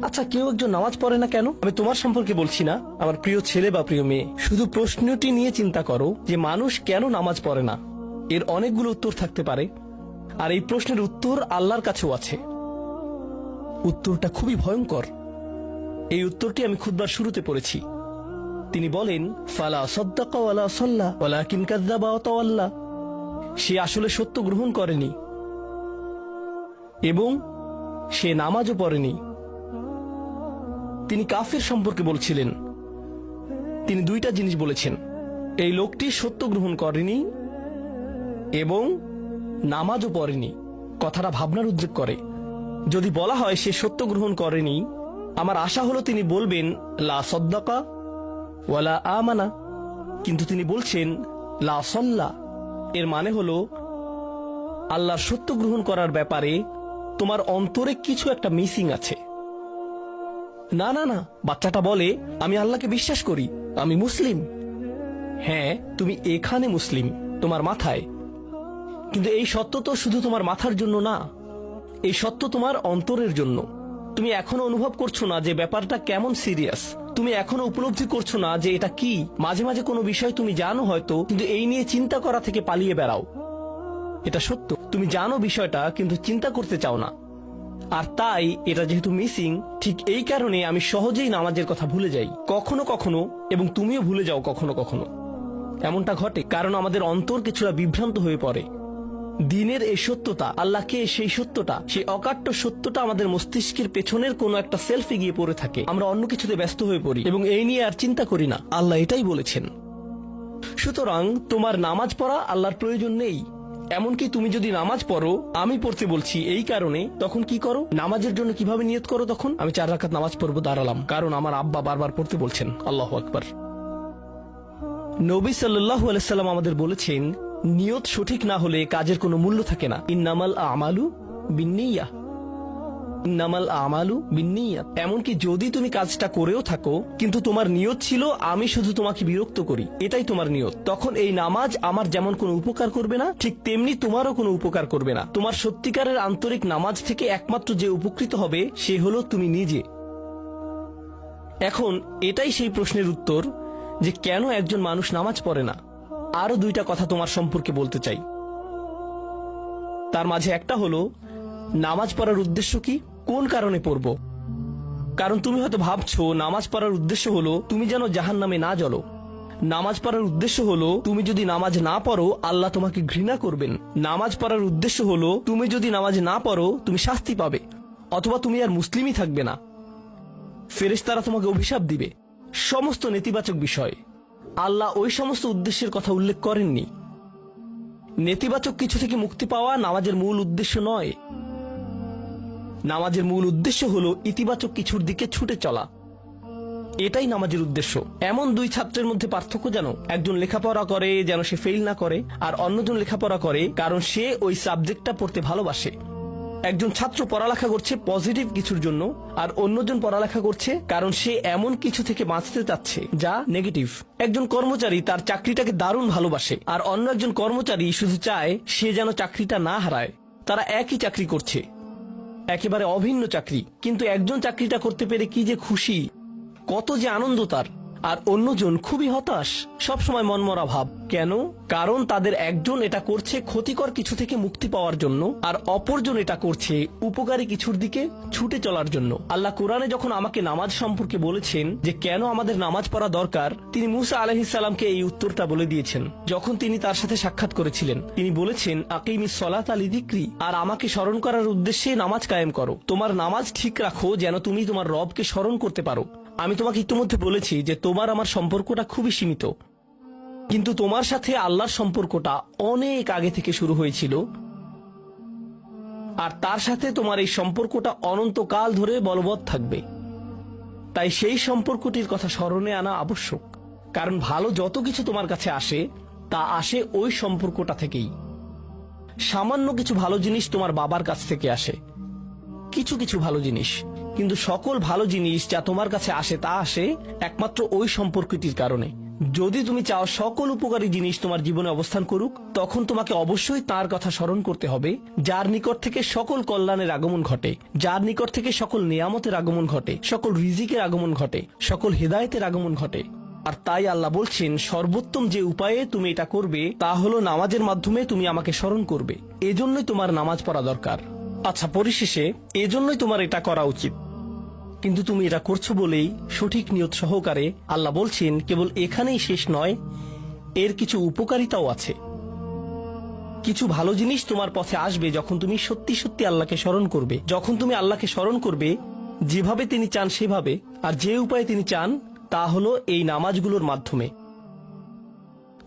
আচ্ছা, কেউ একজন নামাজ পড়ে না কেন? আমি তোমার সম্পর্কে বলছি না, আমার প্রিয় ছেলে বা প্রিয় মেয়ে। শুধু প্রশ্নটি নিয়ে চিন্তা করো যে মানুষ কেন নামাজ পড়ে না। এর অনেকগুলো উত্তর থাকতে পারে, আর এই প্রশ্নের উত্তর আল্লাহর কাছেও আছে। উত্তরটা খুবই ভয়ঙ্কর। এই উত্তরটি আমি খুতবার শুরুতে পড়েছি। তিনি বলেন, ফালা সাদ্দাকা ওয়ালা সাল্লা ওয়ালাকিন কাযযাবা ওয়া তাওয়াল্লা। সে আসলে সত্য গ্রহণ করেনি এবং সে নামাজও পড়েনি। তিনি কাফের সম্পর্কে বলছিলেন। তিনি দুইটা জিনিস বলেছেন, এই লোকটি সত্য গ্রহণ করেনি এবং নামাজও পড়েনি। কথাটা ভাবনার উদ্রেক করে। যদি বলা হয় সে সত্য গ্রহণ করেনি, আমার আশা হলো তিনি বলবেন লা সাদ্দাকা ওয়ালা আমানা, কিন্তু তিনি বলছেন লা সাল্লা। এর মানে হলো আল্লাহর সত্য গ্রহণ করার ব্যাপারে তোমার অন্তরে কিছু একটা মিসিং আছে। না না না, বাচ্চাটা বলে আমি আল্লাহকে বিশ্বাস করি, আমি মুসলিম। হ্যাঁ, তুমি এখানে মুসলিম, তোমার মাথায়। কিন্তু এই সত্য তো শুধু তোমার মাথার জন্য না, এই সত্য তোমার অন্তরের জন্য। তুমি এখনো অনুভব করছো না যে ব্যাপারটা কেমন সিরিয়াস। তুমি এখনো উপলব্ধি করছো না যে এটা কি। মাঝে মাঝে কোনো বিষয় তুমি জানো হয়তো, কিন্তু এই নিয়ে চিন্তা করা থেকে পালিয়ে বেড়াও। এটা সত্য, তুমি জানো বিষয়টা কিন্তু চিন্তা করতে চাও না। আর তাই এটা যেহেতু মিসিং, ঠিক এই কারণে আমি সহজেই নামাজের কথা ভুলে যাই কখনো কখনো, এবং তুমিও ভুলে যাও কখনো কখনো। এমনটা ঘটে কারণ আমাদের অন্তর কিছুটা বিভ্রান্ত হয়ে পড়ে। দিনের এই সত্যতা, আল্লাহকে সেই সত্যটা, সেই অকাট্য সত্যটা আমাদের মস্তিষ্কের পেছনের কোনো একটা সেলফে গিয়ে পড়ে থাকে। আমরা অন্য কিছুতে ব্যস্ত হয়ে পড়ি এবং এই নিয়ে আর চিন্তা করি না। আল্লাহ এটাই বলেছেন। সুতরাং তোমার নামাজ পড়া আল্লাহর প্রয়োজন নেই। এমনকি তুমি যদি নামাজ পড়ো, আমি পড়তে বলছি এই কারণে, তখন কি করো? নামাজের জন্য কিভাবে নিয়ত করো? তখন আমি 4 রাকাত নামাজ পড়বো, দাঁড়ালাম, কারণ আমার আব্বা বারবার পড়তে বলছেন। আল্লাহু আকবার। নবী সাল্লাল্লাহু আলাইহি সাল্লাম আমাদের বলেছেন, নিয়ত সঠিক না হলে কাজের কোনো মূল্য থাকে না। ইন্নামাল আমালু বিন্নিয়াহ, ইন্নামাল আমালু বিন্নিয়াত। এমনকি যদি তুমি কাজটা করেও থাকো কিন্তু তোমার নিয়ত ছিল আমি শুধু তোমাকে বিরক্ত করি, এটাই তোমার নিয়ত, তখন এই নামাজ আমার যেমন কোনো উপকার করবে না, ঠিক তেমনি তোমারও কোনো উপকার করবে না। তোমার সত্যিকারের আন্তরিক নামাজ থেকে একমাত্র যে উপকৃত হবে সে হলো তুমি নিজে। এখন এটাই সেই প্রশ্নের উত্তর যে কেন একজন মানুষ নামাজ পড়ে না। আরো 2টা কথা তোমার সম্পর্কে বলতে চাই। তার মাঝে একটা হলো নামাজ পড়ার উদ্দেশ্য কি, কোন কারণে পড়ব। কারণ তুমি হয়তো ভাবছো নামাজ পড়ার উদ্দেশ্য হলো তুমি যেন জাহান্নামে না জ্বলো। নামাজ পড়ার উদ্দেশ্য হলো তুমি যদি নামাজ না পড়ো আল্লাহ তোমাকে ঘৃণা করবেন। নামাজ পড়ার উদ্দেশ্য হলো তুমি যদি নামাজ না পড়ো তুমি শাস্তি পাবে, অথবা তুমি আর মুসলিমই থাকবে না, ফেরেশতারা তোমাকে অভিশাপ দিবে। সমস্ত নেতিবাচক বিষয়। আল্লাহ ওই সমস্ত উদ্দেশ্যের কথা উল্লেখ করেননি। নেতিবাচক কিছু থেকে মুক্তি পাওয়া নামাজের মূল উদ্দেশ্য নয়। নামাজের মূল উদ্দেশ্য হলো ইতিবাচক কিছুর দিকে ছুটে চলা, এটাই নামাজের উদ্দেশ্য। এমন 2 ছাত্রের মধ্যে পার্থক্য জানো? একজন লেখাপড়া করে যেন সে ফেল না করে, আর অন্যজন লেখাপড়া করে কারণ সে ওই সাবজেক্টটা পড়তে ভালোবাসে। একজন ছাত্র পড়ালেখা করছে পজিটিভ কিছুর জন্য, আর অন্যজন পড়ালেখা করছে কারণ সে এমন কিছু থেকে বাঁচতে চাচ্ছে যা নেগেটিভ। একজন কর্মচারী তার চাকরিটাকে দারুণ ভালোবাসে, আর অন্য একজন কর্মচারী শুধু চায় সে যেন চাকরিটা না হারায়। তারা একই চাকরি করছে, একেবারে অভিন্ন চাকরি, কিন্তু একজন চাকরিটা করতে পেরে কি যে খুশি, কত যে আনন্দ তার, আর অন্যজন খুবই হতাশ, সবসময় মনমরা ভাব। কেন? কারণ তাদের একজন এটা করছে ক্ষতিকর কিছু থেকে মুক্তি পাওয়ার জন্য, আর অপরজন এটা করছে উপকারী কিছুর দিকে ছুটে চলার জন্য। আল্লাহ কোরআনে যখন আমাকে নামাজ সম্পর্কে বলেছেন যে কেন আমাদের নামাজ পড়া দরকার, তিনি মুসা আলাইহিস সালামকে এই উত্তরটা বলে দিয়েছেন যখন তিনি তার সাথে সাক্ষাৎ করেছিলেন। তিনি বলেছেন, আকিমিস সলাতা লিযিকরি, আর আমাকে স্মরণ করার উদ্দেশ্যে নামাজ কায়েম করো। তোমার নামাজ ঠিক রাখো যেন তুমি তোমার রবকে স্মরণ করতে পারো। আমি তোমাকে ইতিমধ্যে বলেছি যে তোমার আমার সম্পর্কটা খুবই সীমিত, কিন্তু তোমার সাথে আল্লাহর সম্পর্কটা অনেক আগে থেকে শুরু হয়েছিল, আর তার সাথে তোমার এই সম্পর্কটা অনন্তকাল ধরে বলবৎ থাকবে। তাই সেই সম্পর্কটির কথা স্মরণে আনা আবশ্যক, কারণ ভালো যত কিছু তোমার কাছে আসে তা আসে ওই সম্পর্কটা থেকেই। সামান্য কিছু ভালো জিনিস তোমার বাবার কাছ থেকে আসে, কিছু কিছু ভালো জিনিস, কিন্তু সকল ভালো জিনিস যা তোমার কাছে আসে তা আসে একমাত্র ওই সম্পর্কটির কারণে, যদি তুমি চাও সকল উপকারী জিনিস তোমার জীবনে অবস্থান করুক, তখন তোমাকে অবশ্যই তার কথা স্মরণ করতে হবে, যার নিকট থেকে সকল কল্যাণের আগমন ঘটে, যার নিকট থেকে সকল নিয়ামতের আগমন ঘটে, সকল রিজিকের আগমন ঘটে, সকল হেদায়েতের আগমন ঘটে। আর তাই আল্লাহ বলছেন, সর্বোত্তম যে উপায়ে তুমি এটা করবে তা হলো নামাজের মাধ্যমে তুমি আমাকে স্মরণ করবে। এজন্যই তোমার নামাজ পড়া দরকার। আচ্ছা, পরিশেষে এজন্যই তোমার এটা করা উচিত। কিন্তু তুমি এটা করছো বলেই সঠিক নিয়ত সহকারে আল্লাহ বলছেন, কেবল এখানেই শেষ নয়, এর কিছু উপকারিতাও আছে। কিছু ভালো জিনিস তোমার পথে আসবে যখন তুমি সত্যি সত্যি আল্লাহকে স্মরণ করবে। যখন তুমি আল্লাহকে স্মরণ করবে যেভাবে তিনি চান সেভাবে, আর যে উপায়ে তিনি চান তা হলো এই নামাজগুলোর মাধ্যমে।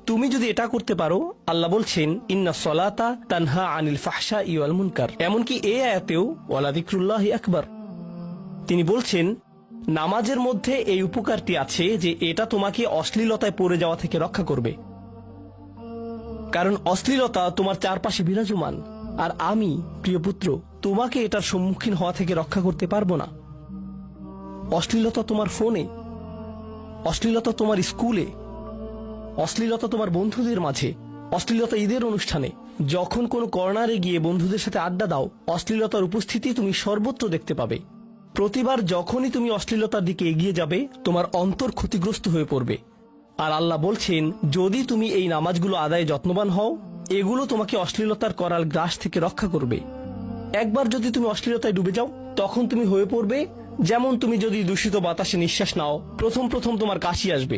তুমি যদি এটা করতে পারো, আল্লাহ বলছেন, ইন্না সলাতা তানহা আনিল ফাহশাই ওয়াল মুনকার। এমনকি এই আয়াতেও ওয়ালা যিকরুল্লাহি আকবার, তিনি বলছেন নামাজের মধ্যে এই উপকারটি আছে যে এটা তোমাকে অশ্লীলতায় পড়ে যাওয়া থেকে রক্ষা করবে। কারণ অশ্লীলতা তোমার চারপাশে বিরাজমান, আর আমি প্রিয় পুত্র তোমাকে এটার সম্মুখীন হওয়া থেকে রক্ষা করতে পারবো না। অশ্লীলতা তোমার ফোনে, অশ্লীলতা তোমার স্কুলে, অশ্লীলতা তোমার বন্ধুদের মাঝে, অশ্লীলতা ঈদের অনুষ্ঠানে, যখন কোনো কর্নারে গিয়ে বন্ধুদের সাথে আড্ডা দাও, অশ্লীলতার উপস্থিতি তুমি সর্বত্র দেখতে পাবে। প্রতিবার যখনই তুমি অশ্লীলতার দিকে এগিয়ে যাবে, তোমার অন্তর ক্ষতিগ্রস্ত হয়ে পড়বে। আর আল্লাহ বলছেন, যদি তুমি এই নামাজগুলো আদায়ে যত্নবান হও, এগুলো তোমাকে অশ্লীলতার করাল গ্রাস থেকে রক্ষা করবে। একবার যদি তুমি অশ্লীলতায় ডুবে যাও, তখন তুমি হয়ে পড়বে যেমন তুমি যদি দূষিত বাতাসে নিঃশ্বাস নাও, প্রথম প্রথম তোমার কাশি আসবে,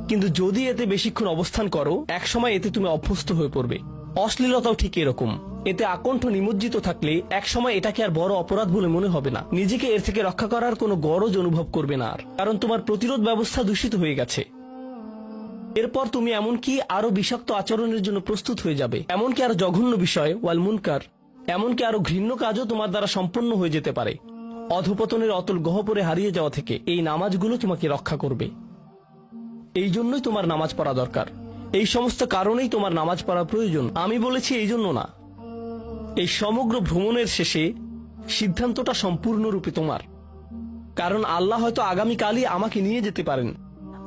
কিন্তু যদি এতে বেশিক্ষণ অবস্থান করো, একসময় এতে তুমি অভ্যস্ত হয়ে পড়বে। অশ্লীলতাও ঠিক এরকম। এতে আকণ্ঠ নিমজ্জিত থাকলে একসময় এটাকে আর বড় অপরাধ বলে মনে হবে না। নিজেকে এর থেকে রক্ষা করার কোনো গরজ অনুভব করবে না আর, কারণ তোমার প্রতিরোধ ব্যবস্থা দূষিত হয়ে গেছে। এরপর তুমি এমনকি আরো বিষাক্ত আচরণের জন্য প্রস্তুত হয়ে যাবে, এমনকি আরো জঘন্য বিষয় ওয়াল মুনকার, এমনকি আরো ঘৃণ্য কাজও তোমার দ্বারা সম্পন্ন হয়ে যেতে পারে। অধপতনের অতল গহ্বরে হারিয়ে যাওয়া থেকে এই নামাজগুলো তোমাকে রক্ষা করবে। এই জন্যই তোমার নামাজ পড়া দরকার। এই সমস্ত কারণেই তোমার নামাজ পড়া প্রয়োজন। আমি বলেছি এই জন্য না। এই সমগ্র ভ্রমণের শেষে সিদ্ধান্তটা সম্পূর্ণরূপে তোমার। কারণ আল্লাহ হয়তো আগামীকালই আমাকে নিয়ে যেতে পারেন,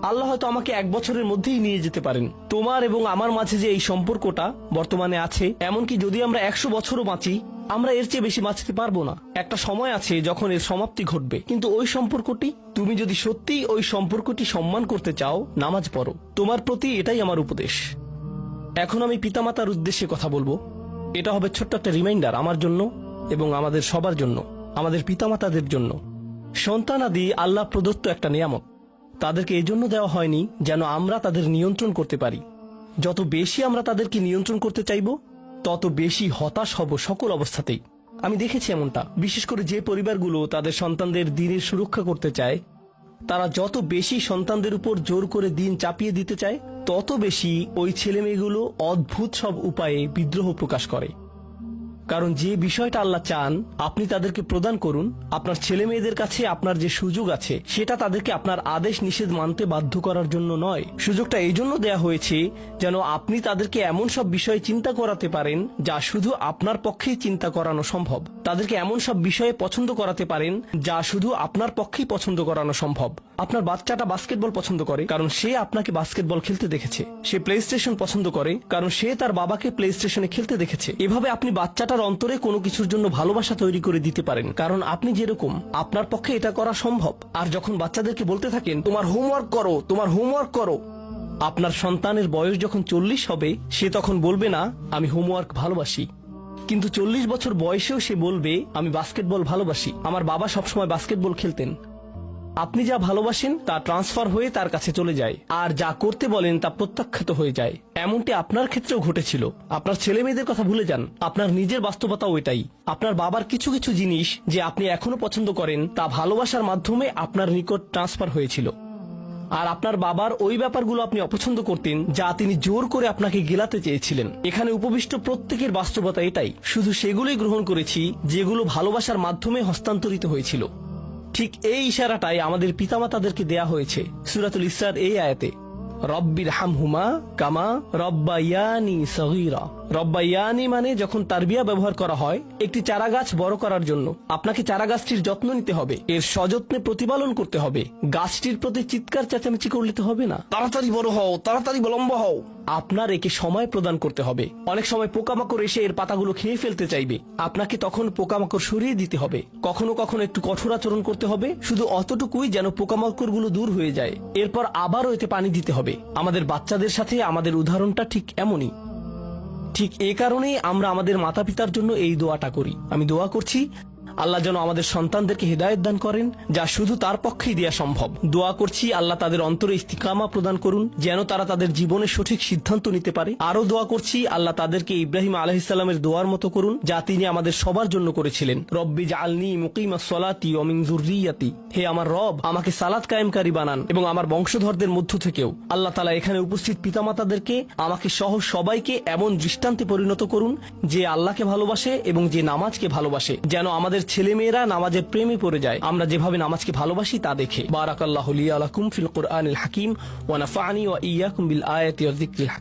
আল্লাহ হয়তো আমাকে 1 বছরের মধ্যেই নিয়ে যেতে পারেন। তোমার এবং আমার মাঝে যে এই সম্পর্কটা বর্তমানে আছে, এমনকি যদি আমরা 100 বছরও বাঁচি, আমরা এর চেয়ে বেশি বাঁচতে পারবো না। একটা সময় আছে যখন এর সমাপ্তি ঘটবে। কিন্তু ওই সম্পর্কটি, তুমি যদি সত্যিই ওই সম্পর্কটি সম্মান করতে চাও, নামাজ পড়ো। তোমার প্রতি এটাই আমার উপদেশ। এখন আমি পিতামাতার উদ্দেশ্যে কথা বলবো। এটা হবে ছোট্ট একটা রিমাইন্ডার আমার জন্য এবং আমাদের সবার জন্য, আমাদের পিতামাতাদের জন্য। সন্তানাদি আল্লাহ প্রদত্ত একটা নিয়ামত। তাদেরকে এজন্য দেওয়া হয়নি যেন আমরা তাদের নিয়ন্ত্রণ করতে পারি। যত বেশি আমরা তাদেরকে নিয়ন্ত্রণ করতে চাইব, তত বেশি হতাশ হব সকল অবস্থাতেই। আমি দেখেছি এমনটা, বিশেষ করে যে পরিবারগুলো তাদের সন্তানদের দ্বীনের সুরক্ষা করতে চায়, তারা যত বেশি সন্তানদের উপর জোর করে দ্বীন চাপিয়ে দিতে চায়, তত বেশি ওই ছেলেমেয়েগুলো অদ্ভুত সব উপায়ে বিদ্রোহ প্রকাশ করে। কারণ যে বিষয়টা আল্লাহ চান আপনি তাদেরকে প্রদান করুন, আপনার ছেলে মেয়েদের কাছে আপনার যে সুযোগ আছে সেটা তাদেরকে আপনার আদেশ নিষেধ মানতে বাধ্য করার জন্য নয়। সুযোগটা এই জন্য দেয়া হয়েছে যেন আপনি তাদেরকে এমন সব বিষয়ে চিন্তা করাতে পারেন যা শুধু আপনার পক্ষেই চিন্তা করানো সম্ভব। তাদেরকে এমন সব বিষয়ে পছন্দ করাতে পারেন যা শুধু আপনার পক্ষেই পছন্দ করানো সম্ভব। আপনার বাচ্চাটা বাস্কেটবল পছন্দ করে কারণ সে আপনাকে বাস্কেটবল খেলতে দেখেছে। সে প্লে স্টেশন পছন্দ করে কারণ সে তার বাবাকে প্লে স্টেশনে খেলতে দেখেছে। এভাবে আপনি বাচ্চাটার অন্তরে কোনো কিছুর জন্য ভালোবাসা তৈরি করে দিতে পারেন, কারণ আপনি যেরকম, আপনার পক্ষে এটা করা সম্ভব। আর যখন বাচ্চাদেরকে বলতে থাকেন তোমার হোমওয়ার্ক করো, তোমার হোমওয়ার্ক করো, আপনার সন্তানের বয়স যখন 40 হবে, সে তখন বলবে না আমি হোমওয়ার্ক ভালোবাসি, কিন্তু 40 বছর বয়সেও সে বলবে আমি বাস্কেটবল ভালোবাসি, আমার বাবা সবসময় বাস্কেটবল খেলতেন। আপনি যা ভালোবাসেন তা ট্রান্সফার হয়ে তার কাছে চলে যায়, আর যা করতে বলেন তা প্রত্যাখ্যাত হয়ে যায়। এমনটি আপনার ক্ষেত্রেও ঘটেছিল। আপনার ছেলে মেয়েদের কথা ভুলে যান, আপনার নিজের বাস্তবতাও এটাই। আপনার বাবার কিছু কিছু জিনিস যে আপনি এখনো পছন্দ করেন তা ভালোবাসার মাধ্যমে আপনার নিকট ট্রান্সফার হয়েছিল, আর আপনার বাবার ওই ব্যাপারগুলো আপনি অপছন্দ করতেন যা তিনি জোর করে আপনাকে গেলাতে চেয়েছিলেন। এখানে উপবিষ্ট প্রত্যেকের বাস্তবতা এটাই, শুধু সেগুলোই গ্রহণ করেছি যেগুলো ভালোবাসার মাধ্যমে হস্তান্তরিত হয়েছিল। ঠিক এই ইশারাটাই আমাদের পিতামাতাদেরকে দেয়া হয়েছে সূরাতুল ইসরার এই আয়াতে, রব্বির হামহুমা কামা রব্বায়ানি সগীরা। রব্বাইয়ানি মানে যখন তারবিয়া ব্যবহার করা হয় একটি চারা গাছ বড় করার জন্য আপনাকে চারা গাছটির যত্ন নিতে হবে, এর সযত্নে প্রতিপালন করতে হবে। গাছটির প্রতি চিৎকার চেঁচামেচি করলে তো হবে না, তাড়াতাড়ি বড় হও, তাড়াতাড়ি লম্বা হও। আপনার একে সময় প্রদান করতে হবে। অনেক সময় পোকামাকড় এসে এর পাতাগুলো খেয়ে ফেলতে চাইবে, আপনাকে তখন পোকামাকড় সরিয়ে দিতে হবে। কখনো কখনো একটু কঠোর আচরণ করতে হবে, শুধু অতটুকুই যেন পোকামাকড় গুলো দূর হয়ে যায়। এরপর আবারও এতে পানি দিতে হবে। আমাদের বাচ্চাদের সাথে আমাদের উদাহরণটা ঠিক এমনই। ঠিক এ কারণেই আমরা আমাদের মাতা পিতার জন্য এই দোয়াটা করি। আমি দোয়া করছি আল্লাহ যেন আমাদের সন্তানদেরকে হেদায়েত দান করেন, যা শুধু তার পক্ষেই দেয়া সম্ভব। দোয়া করছি আল্লাহ তাদের অন্তরে ইস্তিকামা প্রদান করুন, যেন তারা তাদের জীবনে সঠিক সিদ্ধান্ত নিতে পারে। আরো দোয়া করছি আল্লাহ তাদেরকে ইব্রাহিম আলাইহিসসালামের দোয়ার মতো করুন, যা তিনি আমাদের সবার জন্য করেছিলেন। রব্বি জাআলনি মুকিমাস সলাতি ওয়া মিন যুররিয়াতি, হে আমার রব, আমাকে সালাত কায়েমকারী বানান এবং আমার বংশধরদের মধ্য থেকেও। আল্লাহ তাআলা এখানে উপস্থিত পিতামাতাদেরকে, আমাকে সহ সবাইকে এমন দৃষ্টান্তে পরিণত করুন যে আল্লাহকে ভালোবাসে এবং যে নামাজকে ভালোবাসে, যেন আমাদের ছেলেমেয়েরা নামাজের প্রেমে পড়ে যায় আমরা যেভাবে নামাজকে ভালোবাসি তা দেখে। বারাকাল্লাহু লি ওয়া লাকুম ফিল কুরআনিল হাকিম ওয়া নাফা'নি ওয়া ইয়্যাকুম বিল আয়াতি ওয়াজ যিকরিল হাকিম।